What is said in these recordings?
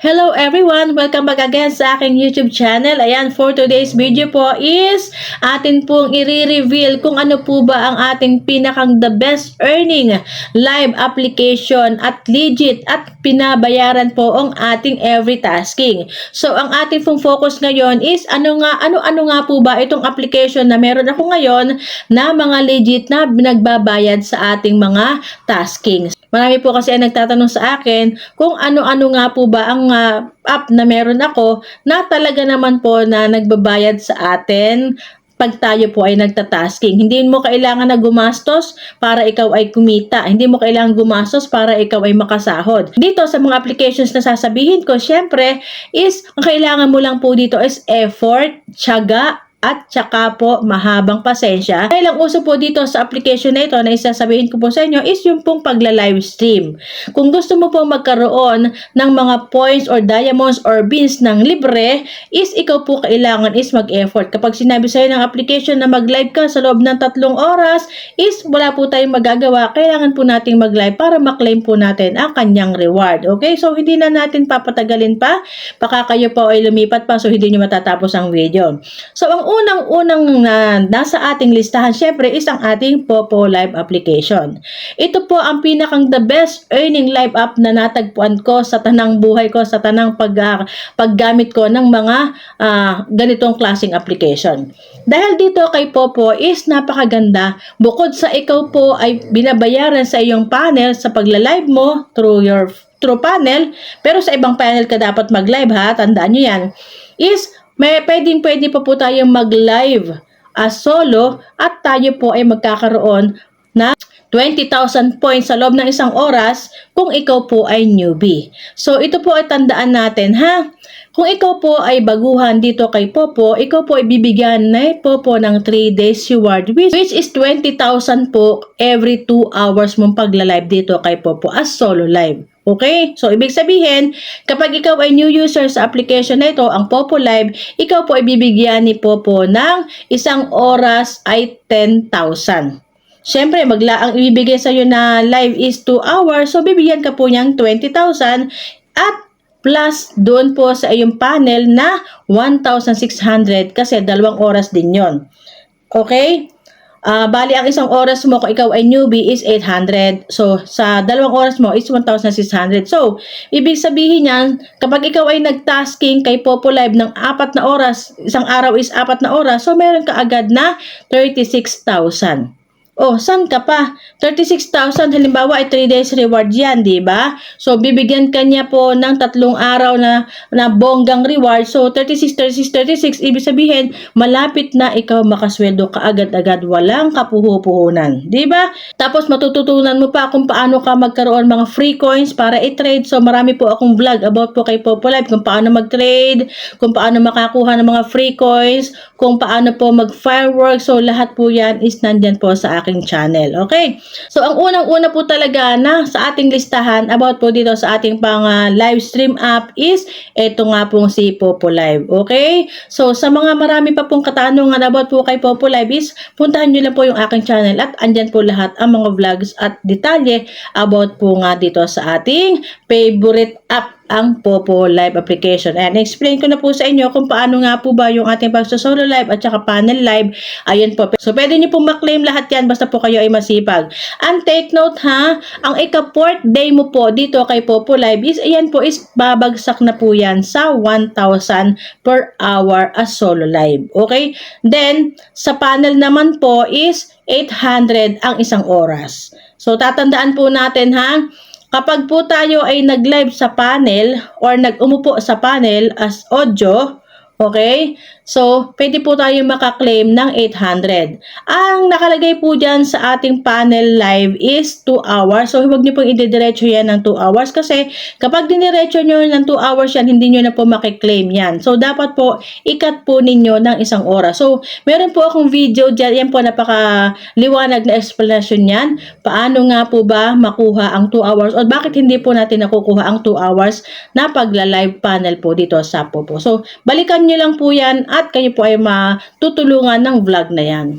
Hello everyone! Welcome back again sa aking YouTube channel. Ayan, for today's video po is atin pong i-reveal kung ano po ba ang ating pinakang the best earning live application at legit at pinabayaran po ang ating every tasking. So, ang ating pong focus ngayon is ano nga po ba itong application na meron ako ngayon na mga legit na binagbabayad sa ating mga tasking. Marami po kasi ang nagtatanong sa akin kung ano-ano nga po ba ang app na meron ako na talaga naman po na nagbabayad sa atin pag tayo po ay nagtatasking. Hindi mo kailangan na gumastos para ikaw ay kumita. Hindi mo kailangan gumastos para ikaw ay makasahod. Dito sa mga applications na sasabihin ko, syempre is ang kailangan mo lang po dito is effort, tiyaga, at saka po mahabang pasensya. Dahil ang uso po dito sa application na ito na isasabihin ko po sa inyo is yung pong pagla-live stream. Kung gusto mo po magkaroon ng mga points or diamonds or beans ng libre, is ikaw po kailangan is mag-effort. Kapag sinabi sa iyo ng application na mag-live ka sa loob ng 3 oras, is wala po tayong magagawa. Kailangan po nating mag-live para maklaim po natin ang kanyang reward. Okay? So, hindi na natin papatagalin pa. Baka kayo po ay lumipat pa so hindi nyo matatapos ang video. So, ang unang-unang nasa ating listahan, syempre, is ang ating Popo Live application. Ito po ang pinakang the best earning live app na natagpuan ko sa tanang buhay ko, sa tanang paggamit ko ng mga ganitong klaseng application. Dahil dito kay Popo is napakaganda. Bukod sa ikaw po ay binabayaran sa iyong panel sa pagla-live mo through panel, pero sa ibang panel ka dapat mag-live ha, tandaan nyo yan, is pwede pa po tayong mag-live as solo at tayo po ay magkakaroon na 20,000 points sa loob ng 1 oras kung ikaw po ay newbie. So, ito po ay tandaan natin ha. Kung ikaw po ay baguhan dito kay Popo, ikaw po ay bibigyan na Popo ng 3 days reward which is 20,000 po every 2 hours mong pagla-live dito kay Popo as solo live. Okay? So, ibig sabihin, kapag ikaw ay new user sa application na ito, ang Popo Live, ikaw po ay bibigyan ni Popo ng 1 oras ay 10,000. Siyempre, ang ibibigay sa iyo na live is 2 hours, so bibigyan ka po niyang 20,000 at plus doon po sa iyong panel na 1,600 kasi 2 oras din yon. Okay? Bali, ang 1 oras mo kung ikaw ay newbie is 800. So, sa 2 oras mo is 1,600. So, ibig sabihin yan, kapag ikaw ay nag-tasking kay Popo Live ng 4 na oras, isang araw is 4 na oras, so meron ka agad na 36,000. Oh, saan ka pa? 36,000 halimbawa ay 3 days reward yan, di ba? So, bibigyan ka niya po ng 3 araw na bonggang reward. So, 36, ibig sabihin, malapit na ikaw makasweldo ka agad-agad, walang kapuho-puhunan, di ba? Tapos, matututunan mo pa kung paano ka magkaroon mga free coins para i-trade. So, marami po akong vlog about po kay Popo Live kung paano mag-trade, kung paano makakuha ng mga free coins, kung paano po mag-fireworks. So, lahat po yan is nandyan po sa aking channel. Okay? So, ang unang-una po talaga na sa ating listahan about po dito sa ating pang live stream app is ito nga pong si Popo Live. Okay? So, sa mga marami pa pong katanungan about po kay Popo Live is puntahan nyo lang po yung aking channel at andyan po lahat ang mga vlogs at detalye about po nga dito sa ating favorite app, ang Popo Live application. And explain ko na po sa inyo kung paano nga po ba yung ating pagsa-solo live at saka panel live. Ayan po. So, pwede nyo po maklaim lahat yan basta po kayo ay masipag. And take note ha, ang ika-4th day mo po dito kay Popo Live is, ayan po is babagsak na po yan sa 1,000 per hour as solo live. Okay? Then, sa panel naman po is 800 ang 1 oras. So, tatandaan po natin ha, kapag po tayo ay nag-live sa panel or nag-umupo sa panel as audio, okay? So, pwede po tayo makaklaim ng 800. Ang nakalagay po dyan sa ating panel live is 2 hours. So, huwag niyo pong i-diretso yan ng 2 hours kasi kapag diniretso nyo ng 2 hours yan, hindi nyo na po makiklaim yan. So, dapat po ikat po ninyo ng 1 oras. So, meron po akong video dyan. Yan po napakaliwanag na explanation yan. Paano nga po ba makuha ang 2 hours o bakit hindi po natin nakukuha ang 2 hours na pagla-live panel po dito sa Popo. So, balikan nyo lang po yan at kayo po ay matutulungan ng vlog na yan.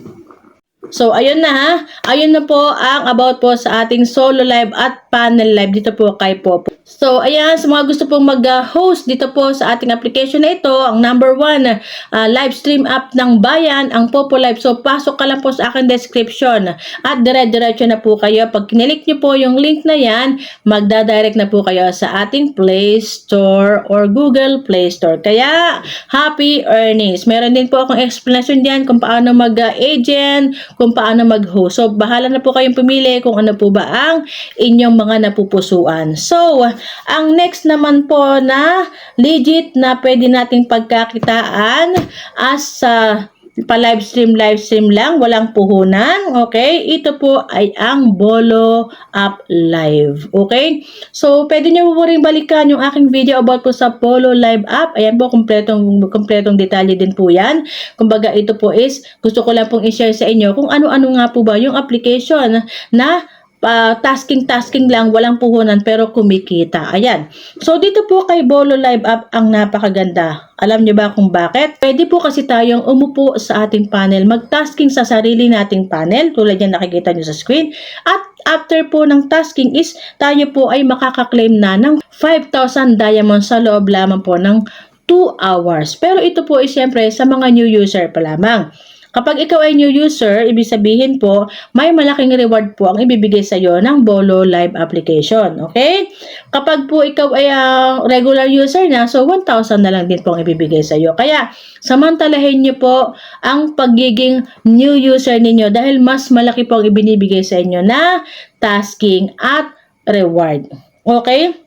So, ayun na ha. Ayun na po ang about po sa ating solo live at panel live dito po kay Popo. So, ayan, sa mga gusto pong mag-host dito po sa ating application na ito, ang number 1 live stream app ng bayan, ang Popo Live. So, pasok ka lang po sa aking description at dire-diretso na po kayo. Pag kinilik nyo po yung link na yan, magdadirect na po kayo sa ating Play Store or Google Play Store. Kaya, happy earnings. Meron din po akong explanation dyan kung paano mag-agent, kung paano mag-host. So, bahala na po kayong pumili kung ano po ba ang inyong mga napupusuan. So, ang next naman po na legit na pwede nating pagkakitaan as live stream lang, walang puhunan, okay? Ito po ay ang Bolo App Live, okay? So, pwede nyo po rin balikan yung aking video about po sa Bolo Live App. Ayan po, kompletong detalye din po yan. Kumbaga, ito po is, gusto ko lang pong i-share sa inyo kung ano-ano nga po ba yung application na tasking lang, walang puhunan pero kumikita. Ayan. So, dito po kay Bolo Live App ang napakaganda. Alam niyo ba kung bakit? Pwede po kasi tayong umupo sa ating panel, mag-tasking sa sarili nating panel, tulad yan nakikita niyo sa screen. At after po ng tasking is, tayo po ay makaka-claim na ng 5,000 diamonds sa loob lamang po ng 2 hours. Pero ito po ay siyempre sa mga new user pa lamang. Kapag ikaw ay new user, ibig sabihin po, may malaking reward po ang ibibigay sa iyo ng Bolo Live application. Okay? Kapag po ikaw ay regular user na, so 1,000 na lang din po ang ibibigay sa iyo. Kaya, samantalahin niyo po ang pagiging new user ninyo dahil mas malaki po ang ibinibigay sa inyo na tasking at reward. Okay?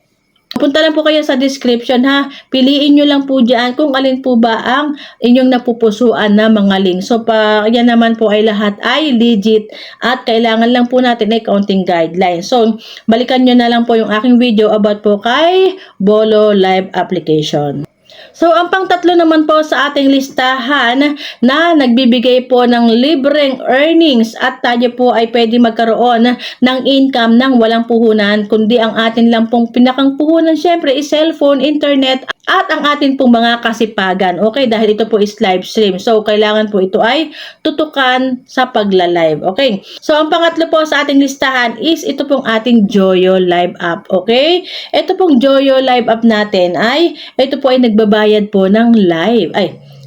Punta lang po kayo sa description ha. Piliin nyo lang po dyan kung alin po ba ang inyong napupusuan na mga link. So, yan naman po ay lahat ay legit at kailangan lang po natin ay counting guidelines. So, balikan nyo na lang po yung aking video about po kay Bolo Live application. So, ang pang-tatlo naman po sa ating listahan na nagbibigay po ng libreng earnings at tayo po ay pwede magkaroon ng income ng walang puhunan, kundi ang atin lang pong pinakang puhunan syempre is cellphone, internet at ang atin pong mga kasipagan. Okay, dahil ito po is live stream. So, kailangan po ito ay tutukan sa pagla-live. Okay, so ang pangatlo po sa ating listahan is ito pong ating Joyo Live App. Okay, ito pong Joyo Live App natin ay ito po ay nagbabayad po ng live.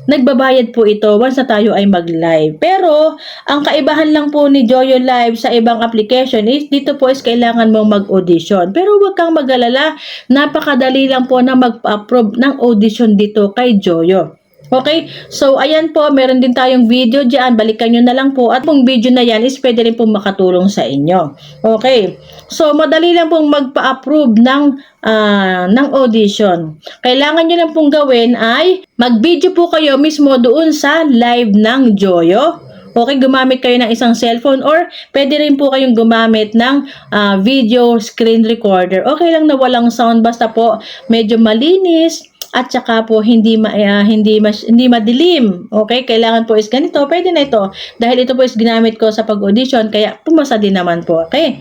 Nagbabayad po ito once na tayo ay mag-live. Pero, ang kaibahan lang po ni Joyo Live sa ibang application is dito po is kailangan mong mag-audition. Pero huwag kang mag-alala, napakadali lang po na mag-approve ng audition dito kay Joyo. Okay? So, ayan po, meron din tayong video dyan. Balikan nyo na lang po. At pong video na yan is pwede rin pong makatulong sa inyo. Okay? So, madali lang pong magpa-approve ng audition. Kailangan nyo lang pong gawin ay mag-video po kayo mismo doon sa live ng Joyo. Okay, gumamit kayo ng isang cellphone or pwede rin po kayong gumamit ng video screen recorder. Okay lang na walang sound, basta po medyo malinis at saka po hindi madilim. Okay, kailangan po is ganito, pwede na ito. Dahil ito po is ginamit ko sa pag-audition, kaya pumasa din naman po. Okay.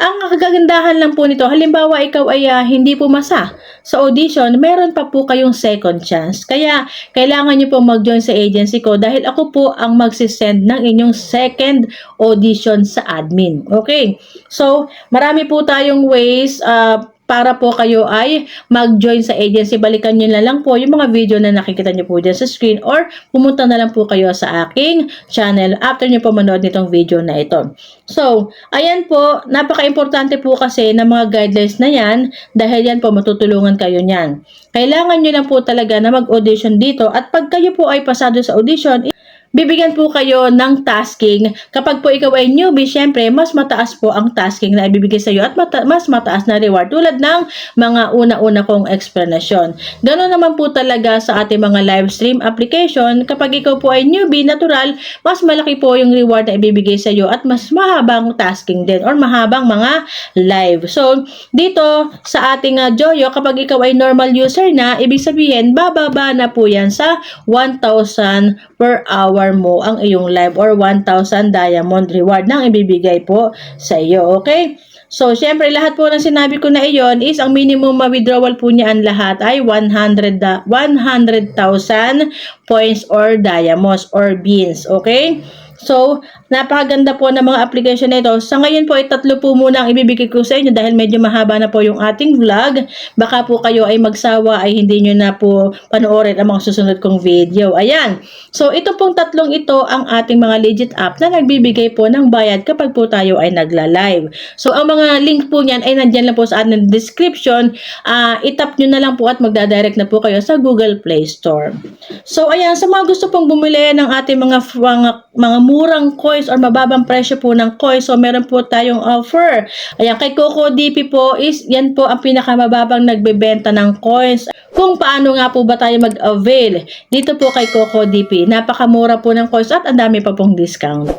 Ang kagandahan lang po nito, halimbawa ikaw ay hindi pumasa sa audition, meron pa po kayong second chance. Kaya kailangan niyo po mag-join sa agency ko dahil ako po ang magsisend ng inyong second audition sa admin. Okay. So, marami po tayong ways para po kayo ay mag-join sa agency. Balikan nyo na lang po yung mga video na nakikita nyo po dyan sa screen or pumunta na lang po kayo sa aking channel after nyo po manood nitong video na ito. So, ayan po, napaka-importante po kasi ng mga guidelines na yan dahil yan po matutulungan kayo nyan. Kailangan nyo lang po talaga na mag-audition dito at pag kayo po ay pasado sa audition, bibigyan po kayo ng tasking. Kapag po ikaw ay newbie, syempre, mas mataas po ang tasking na ibibigay sa iyo at mas mataas na reward tulad ng mga una-una kong explanation. Ganoon naman po talaga sa ating mga live stream application. Kapag ikaw po ay newbie, natural, mas malaki po yung reward na ibibigay sa iyo at mas mahabang tasking din or mahabang mga live. So, dito sa ating Joyo, kapag ikaw ay normal user na, ibig sabihin, bababa na po yan sa 1,000 per hour mo ang iyong live or 1,000 diamond reward nang ibibigay po sa iyo. Okay? So, syempre, lahat po ng sinabi ko na iyon is ang minimum withdrawal po niyan lahat ay 100,000 points or diamonds or beans. Okay? So, napakaganda po ng mga application na ito. Sa ngayon po, ay tatlo po muna ang ibibigay ko sa inyo dahil medyo mahaba na po yung ating vlog. Baka po kayo ay magsawa ay hindi nyo na po panoorin ang mga susunod kong video. Ayan. So, ito pong tatlong ito ang ating mga legit app na nagbibigay po ng bayad kapag po tayo ay nagla-live. So, ang mga link po niyan ay nandyan lang po sa ating description. Itap nyo na lang po at magdadirect na po kayo sa Google Play Store. So, ayan. Sa mga gusto pong bumili ng ating mga murang coins or mababang presyo po ng coins. So, meron po tayong offer. Ayan, kay CocoDP po is, yan po ang pinakamababang nagbebenta ng coins. Kung paano nga po ba tayo mag-avail dito po kay CocoDP. Napakamura po ng coins at ang dami pa pong discount.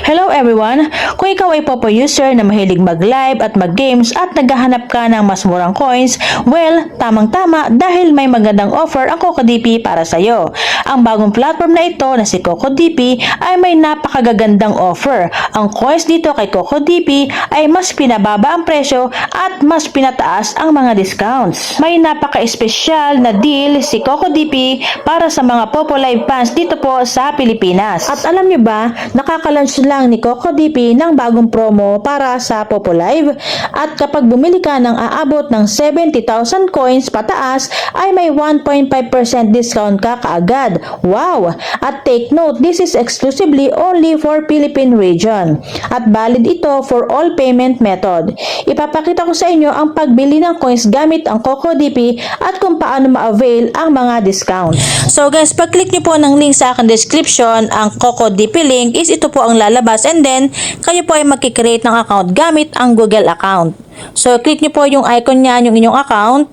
Hello everyone! Kung ikaw ay Popo user na mahilig mag-live at mag-games at naghahanap ka ng mas murang coins, well, tamang-tama dahil may magandang offer ang CocoDP para sa iyo. Ang bagong platform na ito na si CocoDP ay may napakagagandang offer. Ang coins dito kay CocoDP ay mas pinababa ang presyo at mas pinataas ang mga discounts. May napaka-espesyal na deal si CocoDP para sa mga Popo Live fans dito po sa Pilipinas. At alam niyo ba, nakaka-launch lang ni CocoDP ng bagong promo para sa Popo Live at kapag bumili ka ng aabot ng 70,000 coins pataas ay may 1.5% discount ka kaagad. Wow! At take note, this is exclusively only for Philippine region at valid ito for all payment method. Ipapakita ko sa inyo ang pagbili ng coins gamit ang CocoDP at kung paano ma-avail ang mga discount. So guys, pag-click nyo po ng link sa akin description, ang CocoDP link is ito po ang lalabas and then kayo po ay magkikreate ng account gamit ang Google account. So click nyo po yung icon niyan, yung inyong account.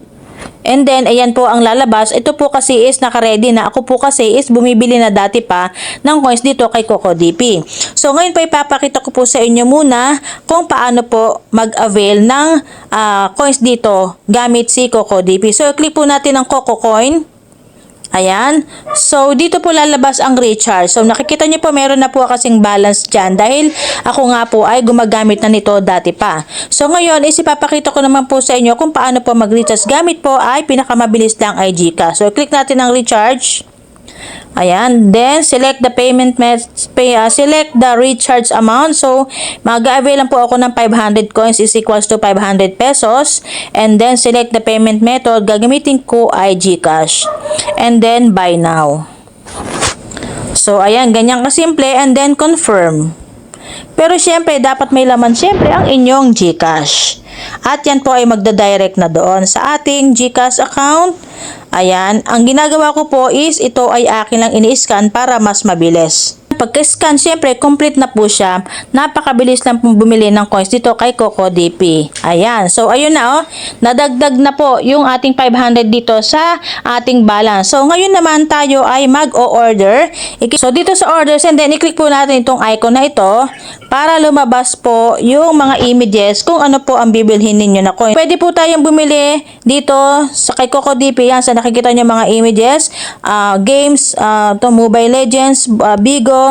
And then, ayan po ang lalabas. Ito po kasi is naka-ready na. Ako po kasi is bumibili na dati pa ng coins dito kay CocoDP. So, ngayon po ipapakita ko po sa inyo muna kung paano po mag-avail ng coins dito gamit si CocoDP. So, click po natin ang CocoCoin. Ayan. So, dito po lalabas ang recharge. So, nakikita nyo po meron na po kasing balance dyan dahil ako nga po ay gumagamit na nito dati pa. So, ngayon is ipapakita ko naman po sa inyo kung paano po mag-recharge. Gamit po ay pinakamabilis lang ay GCash. So, click natin ang recharge. Ayan, then select the select the recharge amount. So, mag-avail lang po ako ng 500 coins is equals to 500 pesos. And then select the payment method. Gagamitin ko ay GCash. And then buy now. So, ayan, ganyan kasimple and then confirm. Pero syempre, dapat may laman syempre ang inyong GCash. At yan po ay magda-direct na doon sa ating GCash account. Ayan, ang ginagawa ko po is ito ay akin lang ini-scan para mas mabilis. Pagka-scan, syempre, complete na po siya. Napakabilis lang pong bumili ng coins dito kay CocoDP. Ayan. So, ayun na, oh. Nadagdag na po yung ating 500 dito sa ating balance. So, ngayon naman tayo ay mag-o-order. So, dito sa orders, and then, i-click po natin itong icon na ito para lumabas po yung mga images kung ano po ang bibilhin ninyo na coin. Pwede po tayong bumili dito sa kay CocoDP. Yan, sa nakikita nyo mga images, games, Mobile Legends, Bigo,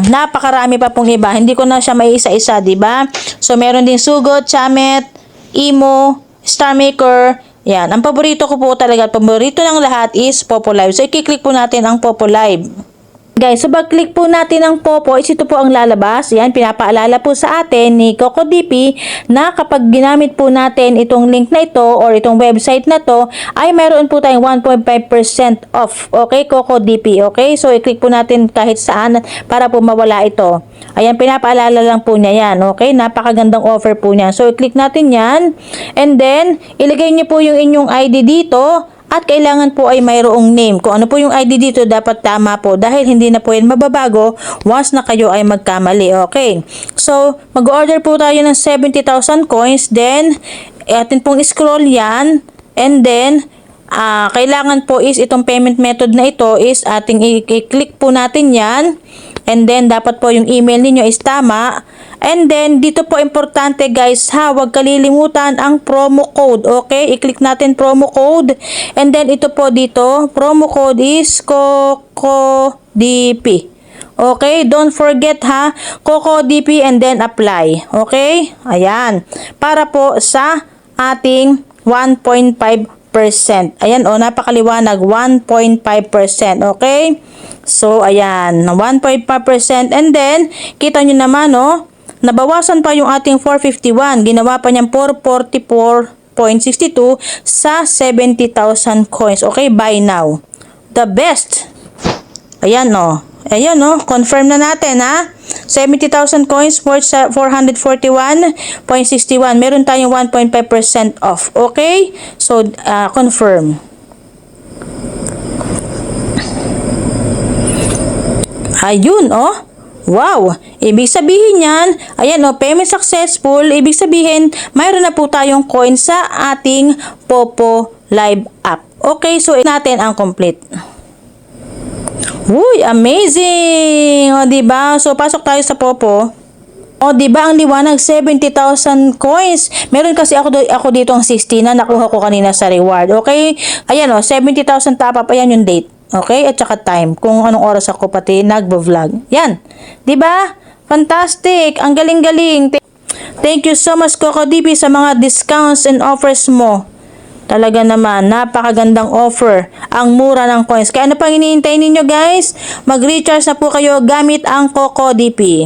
napakarami pa pong iba. Hindi ko na siya maiisa-isa, di ba? So, meron din Sugot, Chamet, Imo, Star Maker. Yan. Ang paborito ko po talaga, paborito ng lahat is Popo Live. So, i-click po natin ang Popo Live. Guys, so pag-click po natin ng Popo, is ito po ang lalabas. Yan, pinapaalala po sa atin ni CocoDP na kapag ginamit po natin itong link na ito or itong website na to, ay mayroon po tayong 1.5% off. Okay, CocoDP. Okay, so i-click po natin kahit saan para po mawala ito. Ayan, pinapaalala lang po niya yan. Okay, napakagandang offer po niya. So, i-click natin yan. And then, ilagay niyo po yung inyong ID dito. At kailangan po ay mayroong name. Kung ano po yung ID dito, dapat tama po. Dahil hindi na po yan mababago once na kayo ay magkamali. Okay. So, mag-order po tayo ng 70,000 coins. Then, atin pong scroll yan. And then, kailangan po is itong payment method na ito is ating i-click po natin yan. And then, dapat po yung email ninyo is tama. And then, dito po importante guys ha, huwag kalilimutan ang promo code. Okay, i-click natin promo code. And then, ito po dito, promo code is CocoDP. Okay, don't forget ha, CocoDP and then apply. Okay, ayan. Para po sa ating 1.5% Ayan o, napakaliwanag, 1.5%. Okay? So, ayan, 1.5%. And then, kita nyo naman o, nabawasan pa yung ating 451. Ginawa pa niyang 444.62 sa 70,000 coins. Okay, buy now. The best. Ayan o. Ayan o, confirm na natin ha. 70,000 coins worth 441.61. Meron tayong 1.5% off. Okay? So, confirm. Ayun o. Wow! Ibig sabihin yan, ayan o, payment successful. Ibig sabihin, mayroon na po tayong coin sa ating Popo Live app. Okay, so natin ang complete. Uy, amazing! O, diba? So, pasok tayo sa Popo. O, diba ang liwanag? 70,000 coins. Meron kasi ako dito ang 60 na nakuha ko kanina sa reward. Okay? Ayan o, 70,000 top up. Ayan yung date. Okay? At saka time. Kung anong oras ako pati nagbo-vlog. Yan. Diba? Fantastic! Ang galing-galing. Thank you so much, Coco DP, sa mga discounts and offers mo. Talaga naman, napakagandang offer. Ang mura ng coins. Kaya ano pang hinihintay ninyo guys? Mag-recharge na po kayo gamit ang Coco DP.